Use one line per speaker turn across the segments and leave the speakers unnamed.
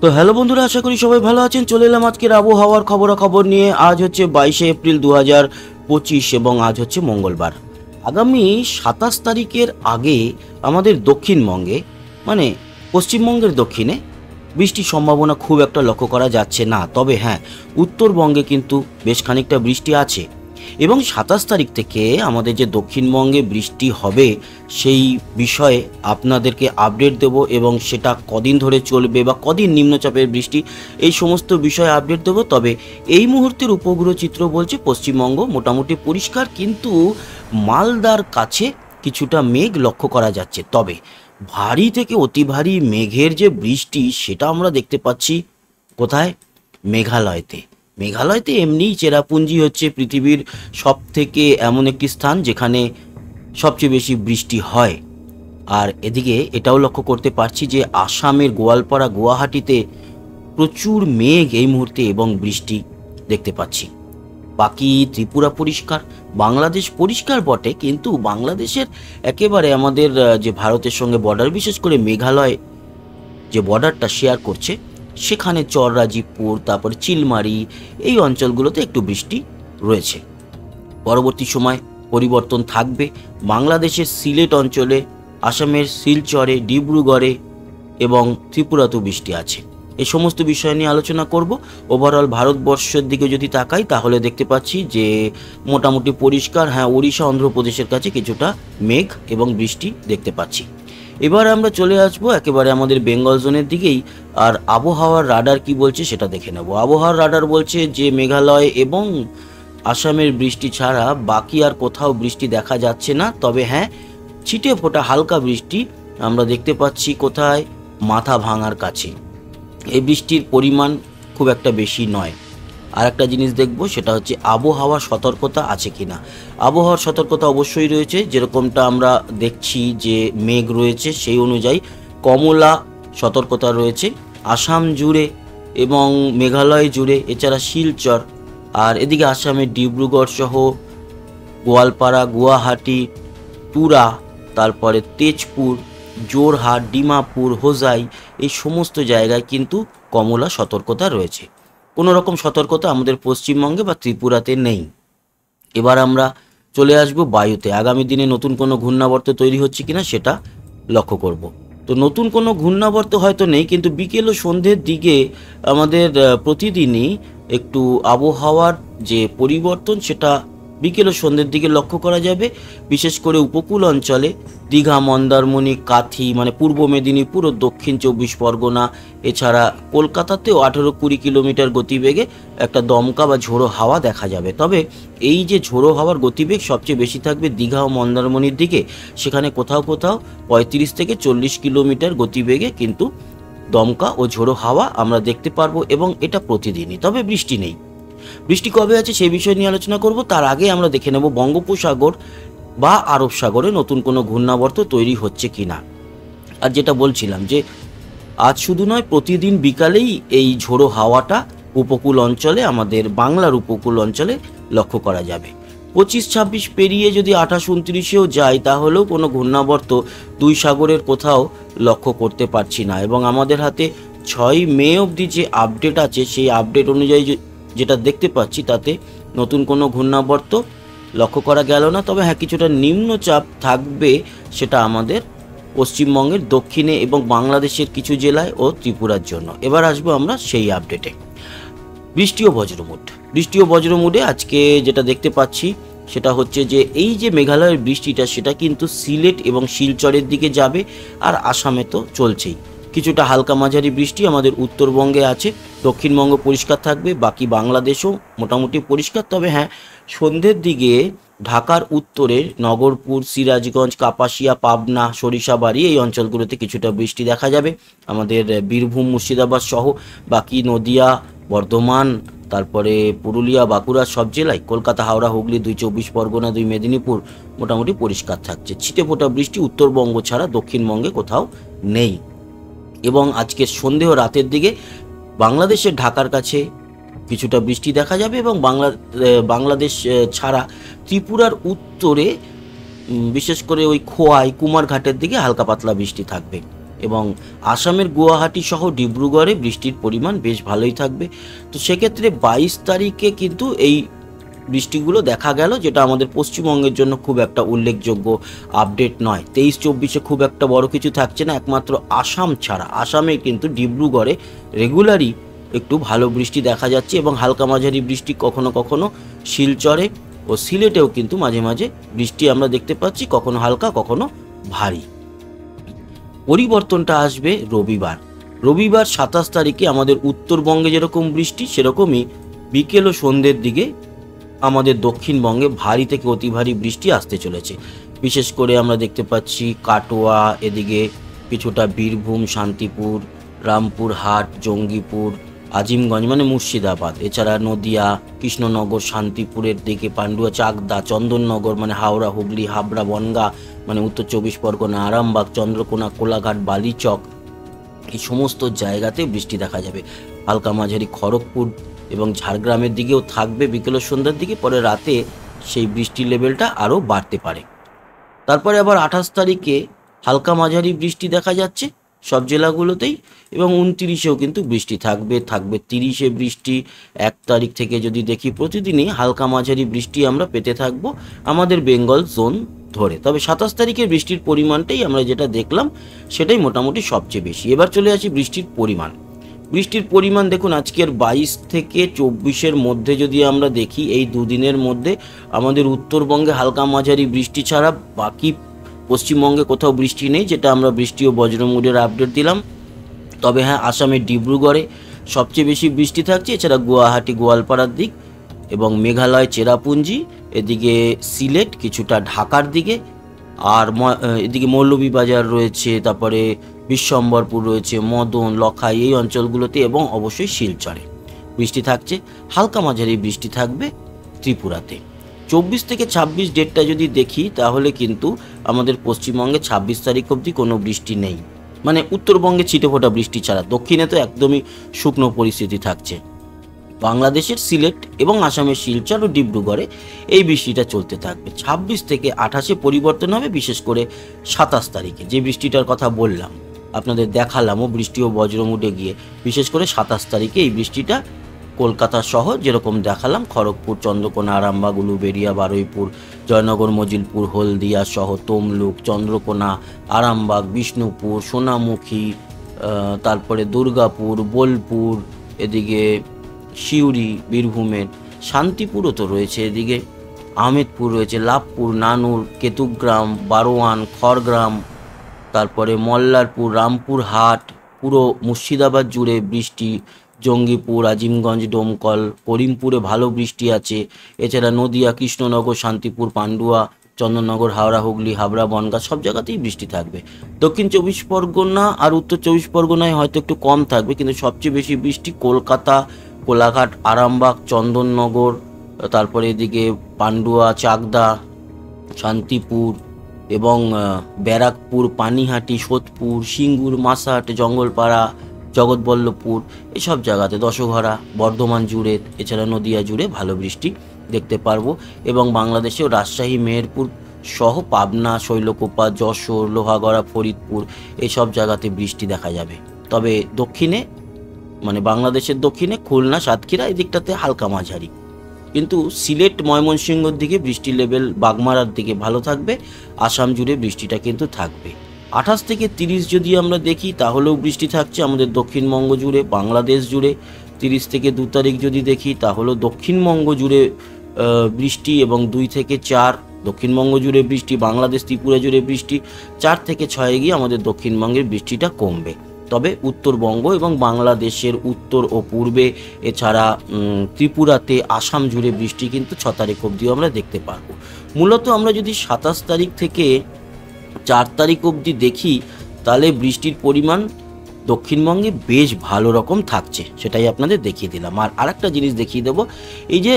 তো হ্যালো বন্ধুরা, আশা করি সবাই ভালো আছেন। চলে এলাম আজকের আবহাওয়ার খবরাখবর নিয়ে। আজ হচ্ছে 22শে এপ্রিল 2025 এবং আজ হচ্ছে মঙ্গলবার। আগামী 27 তারিখের আগে আমাদের দক্ষিণবঙ্গে, মানে পশ্চিমবঙ্গের দক্ষিণে বৃষ্টির সম্ভাবনা খুব একটা লক্ষ্য করা যাচ্ছে না। তবে হ্যাঁ, উত্তরবঙ্গে কিন্তু বেশ খানিকটা বৃষ্টি আছে এবং 27 তারিখ থেকে আমাদের যে দক্ষিণবঙ্গে বৃষ্টি হবে সেই বিষয়ে আপনাদেরকে আপডেট দেব এবং সেটা কদিন ধরে চলবে বা কদিন নিম্নচাপের বৃষ্টি, এই সমস্ত বিষয়ে আপডেট দেব। তবে এই মুহূর্তের উপগ্রহ চিত্র বলছে পশ্চিমবঙ্গ মোটামুটি পরিষ্কার, কিন্তু মালদার কাছে কিছুটা মেঘ লক্ষ্য করা যাচ্ছে। তবে ভারী থেকে অতি ভারী মেঘের যে বৃষ্টি সেটা আমরা দেখতে পাচ্ছি কোথায়? মেঘালয়তে। মেঘালয়তে এমনিই চেরাপুঞ্জি হচ্ছে পৃথিবীর সব থেকে এমন একটি স্থান যেখানে সবচেয়ে বেশি বৃষ্টি হয়। আর এদিকে এটাও লক্ষ্য করতে পারছি যে আসামের গোয়ালপাড়া, গুয়াহাটিতে প্রচুর মেঘ এই মুহূর্তে এবং বৃষ্টি দেখতে পাচ্ছি। বাকি ত্রিপুরা পরিষ্কার, বাংলাদেশ পরিষ্কার বটে, কিন্তু বাংলাদেশের একেবারে আমাদের যে ভারতের সঙ্গে বর্ডার, বিশেষ করে মেঘালয় যে বর্ডারটা শেয়ার করছে সেখানে চররাজীবপুর, তারপর চিলমারি, এই অঞ্চলগুলোতে একটু বৃষ্টি রয়েছে। পরবর্তী সময় পরিবর্তন থাকবে বাংলাদেশের সিলেট অঞ্চলে, আসামের শিলচরে, ডিব্রুগড়ে এবং ত্রিপুরাতেও বৃষ্টি আছে। এই সমস্ত বিষয় নিয়ে আলোচনা করব। ওভারঅল ভারতবর্ষের দিকে যদি তাকাই তাহলে দেখতে পাচ্ছি যে মোটামুটি পরিষ্কার। হ্যাঁ, ওড়িশা, অন্ধ্রপ্রদেশের কাছে কিছুটা মেঘ এবং বৃষ্টি দেখতে পাচ্ছি। এবার আমরা চলে আসবো একেবারে আমাদের বেঙ্গল জোনের দিকেই। আর আবহাওয়ার রাডার কি বলছে সেটা দেখে নেব। আবহাওয়ার রাডার বলছে যে মেঘালয় এবং আসামের বৃষ্টি ছাড়া বাকি আর কোথাও বৃষ্টি দেখা যাচ্ছে না। তবে হ্যাঁ, ছিটে ফোটা হালকা বৃষ্টি আমরা দেখতে পাচ্ছি কোথায়? মাথা ভাঙার কাছে। এই বৃষ্টির পরিমাণ খুব একটা বেশি নয়। আর একটা জিনিস দেখব, সেটা হচ্ছে আবহাওয়ার সতর্কতা আছে কিনা। আবহাওয়ার সতর্কতা অবশ্যই রয়েছে, যেরকমটা আমরা দেখছি যে মেঘ রয়েছে সেই অনুযায়ী কমলা সতর্কতা রয়েছে আসাম জুড়ে এবং মেঘালয় জুড়ে, এছাড়া শিলচর আর এদিকে আসামের ডিব্রুগড় সহ গোয়ালপাড়া, গুয়াহাটি, তুরা, তারপরে তেজপুর, জোরহাট, ডিমাপুর, হোজাই, এই সমস্ত জায়গায় কিন্তু কমলা সতর্কতা রয়েছে। কোনো রকম সতর্কতা আমাদের পশ্চিমবঙ্গে বা ত্রিপুরাতে নেই। এবার আমরা চলে আসব বায়ুতে। আগামী দিনে নতুন কোনো ঘূর্ণাবর্ত তৈরি হচ্ছে কিনা সেটা লক্ষ্য করব। তো নতুন কোনো ঘূর্ণাবর্ত হয়তো নেই, কিন্তু বিকেল ও সন্ধ্যের দিকে আমাদের প্রতিদিনই একটু আবহাওয়ার যে পরিবর্তন সেটা বিকেল ও সন্ধ্যের দিকে লক্ষ্য করা যাবে। বিশেষ করে উপকূল অঞ্চলে দীঘা, মন্দারমণি, কাথি, মানে পূর্ব মেদিনীপুর ও দক্ষিণ 24 পরগনা, এছাড়া কলকাতাতেও 18-20 কিলোমিটার গতিবেগে একটা দমকা বা ঝোড়ো হাওয়া দেখা যাবে। তবে এই যে ঝোড়ো হাওয়ার গতিবেগ সবচেয়ে বেশি থাকবে দীঘা ও মন্দারমণির দিকে। সেখানে কোথাও কোথাও 35 থেকে 40 কিলোমিটার গতিবেগে কিন্তু দমকা ও ঝোড়ো হাওয়া আমরা দেখতে পারবো, এবং এটা প্রতিদিনই। তবে বৃষ্টি নেই। বৃষ্টি কবে আছে সেই বিষয় নিয়ে আলোচনা করব। তার আগে আমরা দেখে নেব বঙ্গোপসাগর বা আরব সাগরে নতুন কোনো ঘূর্ণাবর্ত তৈরি হচ্ছে কিনা। আর যেটা বলছিলাম যে আজ শুধু নয়, প্রতিদিন বিকালেই এই ঝোড়ো হাওয়াটা উপকূল অঞ্চলে, আমাদের বাংলার উপকূল অঞ্চলে লক্ষ্য করা যাবে। 25-26 পেরিয়ে যদি 28-29-এও যায় তাহলেও কোনো ঘূর্ণাবর্ত দুই সাগরের কোথাও লক্ষ্য করতে পারছি না। এবং আমাদের হাতে 6 মে অবধি যে আপডেট আছে সেই আপডেট অনুযায়ী যেটা দেখতে পাচ্ছি তাতে নতুন কোনো ঘূর্ণাবর্ত লক্ষ্য করা গেল না। তবে হ্যাঁ, কিছুটা নিম্নচাপ থাকবে, সেটা আমাদের পশ্চিমবঙ্গের দক্ষিণে এবং বাংলাদেশের কিছু জেলায় ও ত্রিপুরার জন্য। এবার আসবো আমরা সেই আপডেটে। বৃষ্টি ও বজ্রমুড। বৃষ্টি ও বজ্রমুডে আজকে যেটা দেখতে পাচ্ছি সেটা হচ্ছে যে এই যে মেঘালয়ের বৃষ্টিটা সেটা কিন্তু সিলেট এবং শিলচরের দিকে যাবে, আর আসামে তো চলছেই। কিছুটা হালকা মাঝারি বৃষ্টি আমাদের উত্তরবঙ্গে আছে। দক্ষিণবঙ্গ পরিষ্কার থাকবে, বাকি বাংলাদেশও মোটামুটি পরিষ্কার। তবে হ্যাঁ, সন্ধ্যের দিকে ঢাকার উত্তরের নগরপুর, সিরাজগঞ্জ, কাপাসিয়া, পাবনা, সরিষাবাড়ি, এই অঞ্চলগুলোতে কিছুটা বৃষ্টি দেখা যাবে। আমাদের বীরভূম, মুর্শিদাবাদ সহ বাকি নদিয়া, বর্ধমান, তারপরে পুরুলিয়া, বাঁকুড়া সব জেলায়, কলকাতা, হাওড়া, হুগলি, 2 24 পরগনা, 2 মেদিনীপুর মোটামুটি পরিষ্কার থাকছে। ছিটেফোঁটা বৃষ্টি উত্তরবঙ্গ ছাড়া দক্ষিণবঙ্গে কোথাও নেই। এবং আজকে সন্ধে ও রাতের দিকে বাংলাদেশের ঢাকার কাছে কিছুটা বৃষ্টি দেখা যাবে, এবং বাংলাদেশ ছাড়া ত্রিপুরার উত্তরে বিশেষ করে ওই খোয়াই, কুমারঘাটের দিকে হালকা পাতলা বৃষ্টি থাকবে। এবং আসামের গুয়াহাটি সহ ডিব্রুগড়ে বৃষ্টির পরিমাণ বেশ ভালোই থাকবে। তো সেক্ষেত্রে 22 তারিখে কিন্তু এই বৃষ্টিগুলো দেখা গেল, যেটা আমাদের পশ্চিমবঙ্গের জন্য খুব একটা উল্লেখযোগ্য আপডেট নয়। 23-24 খুব একটা বড় কিছু থাকছে না, একমাত্র আসাম ছাড়া। আসামে কিন্তু ডিব্রুগড়ে রেগুলারই একটু ভালো বৃষ্টি দেখা যাচ্ছে এবং হালকা মাঝারি বৃষ্টি কখনো কখনো শিলচরে ও সিলেটেও কিন্তু মাঝে মাঝে বৃষ্টি আমরা দেখতে পাচ্ছি, কখনো হালকা কখনো ভারী। পরিবর্তনটা আসবে রবিবার। 27 তারিখে আমাদের উত্তরবঙ্গে যেরকম বৃষ্টি, সেরকমই বিকেল ও সন্ধ্যের দিকে আমাদের দক্ষিণবঙ্গে ভারী থেকে অতি ভারী বৃষ্টি আসতে চলেছে। বিশেষ করে আমরা দেখতে পাচ্ছি কাটোয়া, এদিকে কিছুটা বীরভূম, শান্তিপুর, রামপুরহাট, জঙ্গিপুর, আজিমগঞ্জ মানে মুর্শিদাবাদ, এছাড়া নদিয়া, কৃষ্ণনগর, শান্তিপুরের দিকে পান্ডুয়া, চাকদা, চন্দননগর মানে হাওড়া, হুগলি, হাবড়া, বনগাঁ মানে উত্তর 24 পরগনা, আরামবাগ, চন্দ্রকোনা, কোলাঘাট, বালিচক, এই সমস্ত জায়গাতে বৃষ্টি দেখা যাবে। হালকা মাঝারি খড়গপুর এবং ঝাড়গ্রামের দিকেও থাকবে বিকেল ও সন্ধ্যার দিকে, পরে রাতে সেই বৃষ্টির লেভেলটা আরও বাড়তে পারে। তারপরে আবার 28 তারিখে হালকা মাঝারি বৃষ্টি দেখা যাচ্ছে সব জেলাগুলোতেই, এবং 29-এও কিন্তু বৃষ্টি থাকবে। 30-এ বৃষ্টি। 1 তারিখ থেকে যদি দেখি প্রতিদিনই হালকা মাঝারি বৃষ্টি আমরা পেতে থাকবো আমাদের বেঙ্গল জোন ধরে। তবে 27 তারিখের বৃষ্টির পরিমাণটাই আমরা যেটা দেখলাম সেটাই মোটামুটি সবচেয়ে বেশি। এবার চলে আসি বৃষ্টির পরিমাণ। বৃষ্টির পরিমাণ দেখুন, আজকের 22 থেকে 24-এর মধ্যে যদি আমরা দেখি, এই দুদিনের মধ্যে আমাদের উত্তরবঙ্গে হালকা মাঝারি বৃষ্টি ছাড়া বাকি পশ্চিমবঙ্গে কোথাও বৃষ্টি নেই, যেটা আমরা বৃষ্টি ও বজ্রমুড়ের আপডেট দিলাম। তবে হ্যাঁ, আসামের ডিব্রুগড়ে সবচেয়ে বেশি বৃষ্টি থাকছে, এছাড়া গুয়াহাটি, গোয়ালপাড়ার দিক এবং মেঘালয়, চেরাপুঞ্জি, এদিকে সিলেট, কিছুটা ঢাকার দিকে, আর এদিকে মৌলভীবাজার রয়েছে, তারপরে বিশ্বম্বরপুর রয়েছে, মদন, লখাই, এই অঞ্চলগুলোতে এবং অবশ্যই শিলচরে বৃষ্টি থাকছে। হালকা মাঝারি বৃষ্টি থাকবে ত্রিপুরাতে। 24 থেকে 26 ডেটটা যদি দেখি, তাহলে কিন্তু আমাদের পশ্চিমবঙ্গে 26 তারিখ অবধি কোনো বৃষ্টি নেই, মানে উত্তরবঙ্গে ছিটেফোঁটা বৃষ্টি ছাড়া। দক্ষিণে তো একদমই শুকনো পরিস্থিতি থাকছে। বাংলাদেশের সিলেট এবং আসামের শিলচর ও ডিব্রুগড়ে এই বৃষ্টিটা চলতে থাকবে। 26 থেকে 28-এ পরিবর্তন হবে, বিশেষ করে 27 তারিখে যে বৃষ্টিটার কথা বললাম, আপনাদের দেখালামও বৃষ্টি ও বজ্রমুড়ে গিয়ে। বিশেষ করে 27 তারিখে এই বৃষ্টিটা কলকাতা সহ যেরকম দেখালাম, খড়গপুর, চন্দ্রকোনা, আরামবাগ, উলুবেড়িয়া, বারুইপুর, জয়নগর, মজিলপুর, হলদিয়া সহ তমলুক, চন্দ্রকোনা, আরামবাগ, বিষ্ণুপুর, সোনামুখী, তারপরে দুর্গাপুর, বোলপুর, এদিকে সিউড়ি বীরভূমের, শান্তিপুরও তো রয়েছে, এদিকে আহমেদপুর রয়েছে, লাভপুর, নানুর, কেতুগ্রাম, বারোয়ান, খড়গ্রাম, তারপরে মল্লারপুর, রামপুরহাট, পুরো মুর্শিদাবাদ জুড়ে বৃষ্টি, জঙ্গিপুর, আজিমগঞ্জ, ডোমকল, করিমপুরে ভালো বৃষ্টি আছে। এছাড়া নদিয়া, কৃষ্ণনগর, শান্তিপুর, পান্ডুয়া, চন্দননগর, হাওড়া, হুগলি, হাবড়া, বনগাঁ সব জায়গাতেই বৃষ্টি থাকবে। দক্ষিণ 24 পরগনা আর উত্তর 24 পরগনায় হয়তো একটু কম থাকবে, কিন্তু সবচেয়ে বেশি বৃষ্টি কলকাতা, কোলাঘাট, আরামবাগ, চন্দননগর, তারপরে এদিকে পান্ডুয়া, চাকদা, শান্তিপুর এবং ব্যারাকপুর, পানিহাটি, সোদপুর, সিঙ্গুর, মাসাট, জঙ্গলপাড়া, জগৎবল্লভপুর, এসব জায়গাতে, দশঘরা, বর্ধমান জুড়ে, এছাড়া নদিয়া জুড়ে ভালো বৃষ্টি দেখতে পারবো। এবং বাংলাদেশেও রাজশাহী, মেহেরপুর সহ পাবনা, শৈলকুপা, যশোর, লোহাগড়া, ফরিদপুর এইসব জায়গাতে বৃষ্টি দেখা যাবে। তবে দক্ষিণে মানে বাংলাদেশের দক্ষিণে খুলনা, সাতক্ষীরা এই দিকটাতে হালকা মাঝারি, কিন্তু সিলেট, ময়মনসিংহের দিকে বৃষ্টির লেভেল, বাগমারার দিকে ভালো থাকবে। আসাম জুড়ে বৃষ্টিটা কিন্তু থাকবে। 28 থেকে 30 যদি আমরা দেখি, তাহলেও বৃষ্টি থাকছে আমাদের দক্ষিণবঙ্গ জুড়ে, বাংলাদেশ জুড়ে। 30 থেকে 2 তারিখ যদি দেখি, তাহলেও দক্ষিণবঙ্গ জুড়ে বৃষ্টি, এবং 2 থেকে 4 দক্ষিণবঙ্গ জুড়ে বৃষ্টি, বাংলাদেশ, ত্রিপুরা জুড়ে বৃষ্টি। 4 থেকে 6 গিয়ে আমাদের দক্ষিণবঙ্গের বৃষ্টিটা কমবে। তবে উত্তরবঙ্গ এবং বাংলাদেশের উত্তর ও পূর্বে, এছাড়া ত্রিপুরাতে, আসাম জুড়ে বৃষ্টি কিন্তু 6 তারিখ অবধিও আমরা দেখতে পারবো। মূলত আমরা যদি 27 তারিখ থেকে 4 তারিখ অবধি দেখি, তাহলে বৃষ্টির পরিমাণ দক্ষিণবঙ্গে বেশ ভালো রকম থাকছে, সেটাই আপনাদের দেখিয়ে দিলাম। আর আরেকটা জিনিস দেখিয়ে দেবো, এই যে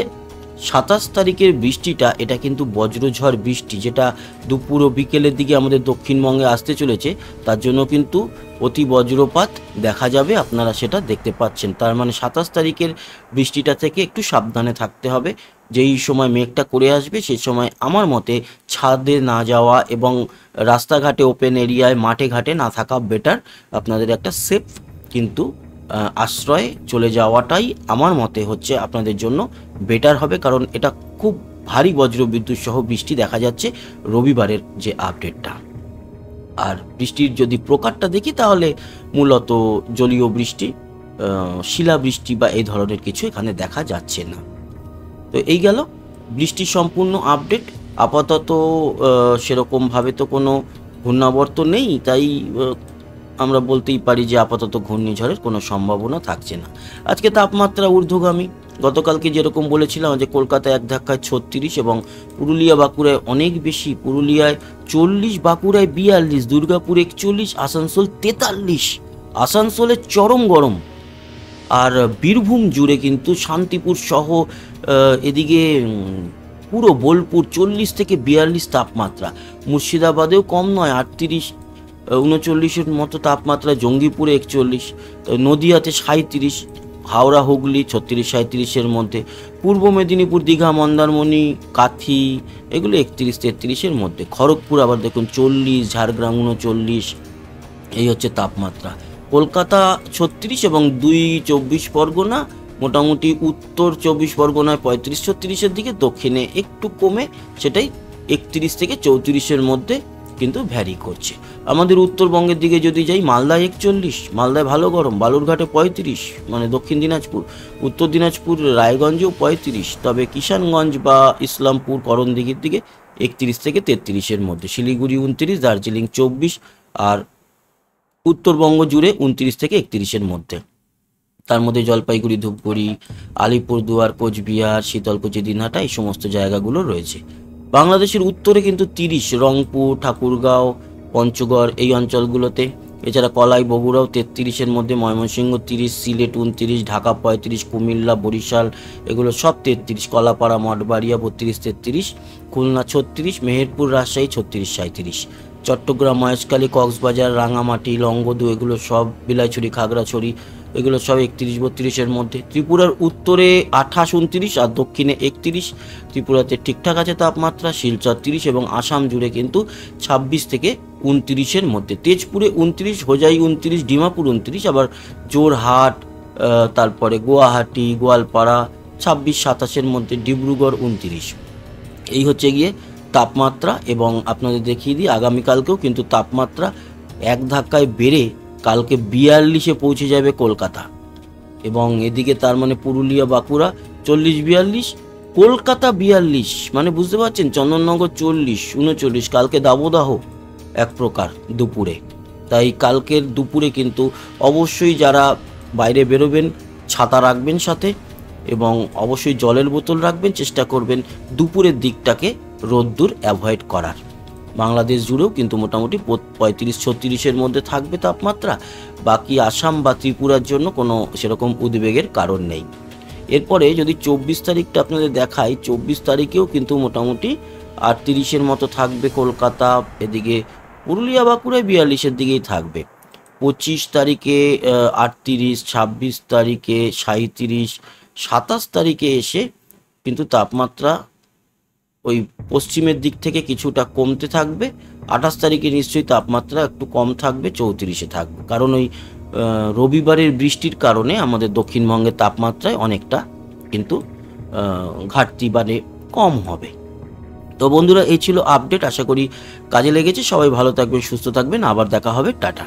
27 তারিখের বৃষ্টিটা, এটা কিন্তু বজ্রঝড় বৃষ্টি, যেটা দুপুর ও বিকেলের দিকে আমাদের দক্ষিণবঙ্গে আসতে চলেছে। তার জন্য কিন্তু অতি বজ্রপাত দেখা যাবে, আপনারা সেটা দেখতে পাচ্ছেন। তার মানে 27 তারিখের বৃষ্টিটা থেকে একটু সাবধানে থাকতে হবে। যেই সময় মেঘটা করে আসবে সেই সময় আমার মতে ছাদে না যাওয়া এবং রাস্তাঘাটে ওপেন এরিয়ায় মাঠে ঘাটে না থাকা বেটার। আপনাদের একটা সেফ কিন্তু আশ্রয়ে চলে যাওয়াটাই আমার মতে হচ্ছে আপনাদের জন্য বেটার হবে, কারণ এটা খুব ভারী বজ্রবিদ্যুৎ সহ বৃষ্টি দেখা যাচ্ছে রবিবারের যে আপডেটটা। আর বৃষ্টির যদি প্রকারটা দেখি তাহলে মূলত জলীয় বৃষ্টি, শিলাবৃষ্টি বা এই ধরনের কিছু এখানে দেখা যাচ্ছে না। তো এই গেল বৃষ্টির সম্পূর্ণ আপডেট। আপাতত সেরকমভাবে তো কোনো ঘূর্ণাবর্ত নেই, তাই আমরা বলতেই পারি যে আপাতত ঘূর্ণিঝড়ের কোনো সম্ভাবনা থাকছে না। আজকে তাপমাত্রা ঊর্ধ্বগামী। গতকালকে যেরকম বলেছিলাম যে কলকাতায় এক ধাক্কায় 36 এবং পুরুলিয়া বাঁকুড়ায় অনেক বেশি, পুরুলিয়ায় 40, বাঁকুড়ায় 42, দুর্গাপুর 41, আসানসোল 43, আসানসোলে চরম গরম। আর বীরভূম জুড়ে কিন্তু শান্তিপুর সহ এদিকে পুরো বোলপুর 40 থেকে 42 তাপমাত্রা। মুর্শিদাবাদেও কম নয়, 38, 39-এর মতো তাপমাত্রা। জঙ্গিপুরে 41, নদিয়াতে 37, হাওড়া হুগলি 36-37-এর মধ্যে। পূর্ব মেদিনীপুর, দীঘা, মন্দারমণি, কাথি এগুলো 31-33-এর মধ্যে। খড়গপুর আবার দেখুন 40, ঝাড়গ্রাম 39, এই হচ্ছে তাপমাত্রা। কলকাতা 36 এবং 2 24 পরগনা, মোটামুটি উত্তর 24 পরগনায় 35-36-এর দিকে, দক্ষিণে একটু কমে সেটাই 31 থেকে 34-এর মধ্যে কিন্তু ভ্যারি করছে। আমাদের উত্তরবঙ্গের দিকে যদি যাই, মালদায় 41, মালদায় ভালো গরম, বালুরঘাটে 35, মানে দক্ষিণ দিনাজপুর, উত্তর দিনাজপুর রায়গঞ্জেও 35, তবে কিষানগঞ্জ বা ইসলামপুর করণদিঘির দিকে 31 থেকে 33-এর মধ্যে। শিলিগুড়ি 29, দার্জিলিং 24, আর উত্তরবঙ্গ জুড়ে 29 থেকে 31-এর মধ্যে। তার মধ্যে জলপাইগুড়ি, ধূপগুড়ি, আলিপুরদুয়ার, কোচবিহার, শীতলকুচি, দিনহাটা এই সমস্ত জায়গাগুলো রয়েছে। বাংলাদেশের উত্তরে কিন্তু 30, রংপুর, ঠাকুরগাঁও, পঞ্চগড় এই অঞ্চলগুলোতে। এছাড়া কলাই, বগুড়াও 33-এর মধ্যে, ময়মনসিংহ 30, সিলেট 29, ঢাকা 35, কুমিল্লা, বরিশাল এগুলো সব 33, কলাপাড়া, মঠবাড়িয়া 32-33, খুলনা 36, মেহেরপুর, রাজশাহী 36-37, চট্টগ্রাম, মহেশখালী, কক্সবাজার, রাঙামাটি, লংগদু এগুলো সব, বিলাইছড়ি, খাগড়াছড়ি এগুলো সব 31-32-এর মধ্যে। ত্রিপুরার উত্তরে 28-29 আর দক্ষিণে 31, ত্রিপুরাতে ঠিকঠাক আছে তাপমাত্রা। শিলচর 30 এবং আসাম জুড়ে কিন্তু 26 থেকে 29-এর মধ্যে। তেজপুরে 29, হোজাই 29, ডিমাপুর 29, আবার জোরহাট, তারপরে গুয়াহাটি, গোয়ালপাড়া 26-27-এর মধ্যে, ডিব্রুগড় 29। এই হচ্ছে গিয়ে তাপমাত্রা। এবং আপনাদের দেখিয়ে দিই আগামীকালকেও কিন্তু তাপমাত্রা এক ধাক্কায় বেড়ে কালকে 42-এ পৌঁছে যাবে কলকাতা। এবং এদিকে তার মানে পুরুলিয়া, বাঁকুড়া 40-42, কলকাতা 42, মানে বুঝতে পারছেন, চন্দননগর 40-39, কালকে দাবদাহ এক প্রকার দুপুরে। তাই কালকের দুপুরে কিন্তু অবশ্যই যারা বাইরে বেরোবেন ছাতা রাখবেন সাথে, এবং অবশ্যই জলের বোতল রাখবেন। চেষ্টা করবেন দুপুরের দিকটাকে রোদ্দুর অ্যাভয়েড করার। বাংলাদেশ জুড়েও কিন্তু মোটামুটি 35-36-এর মধ্যে থাকবে তাপমাত্রা। বাকি আসাম বা ত্রিপুরার জন্য কোনো সেরকম উদ্বেগের কারণ নেই। এরপরে যদি 24 তারিখটা আপনাদের দেখাই, 24 তারিখেও কিন্তু মোটামুটি 38-এর মতো থাকবে কলকাতা, এদিকে পুরুলিয়া, বাঁকুড়ায় 42-এর দিকেই থাকবে। 25 তারিখে 38, 26 তারিখে 37, 27 তারিখে এসে কিন্তু তাপমাত্রা ওই পশ্চিমের দিক থেকে কিছুটা কমতে থাকবে। 28 তারিখে নিশ্চয়ই তাপমাত্রা একটু কম থাকবে, 34-এ থাকবে, কারণ ওই রবিবারের বৃষ্টির কারণে আমাদের দক্ষিণবঙ্গের তাপমাত্রায় অনেকটা কিন্তু ঘাটতি মানে কম হবে। তো বন্ধুরা, এই ছিল আপডেট। আশা করি কাজে লেগেছে। সবাই ভালো থাকবেন, সুস্থ থাকবেন। আবার দেখা হবে। টাটা।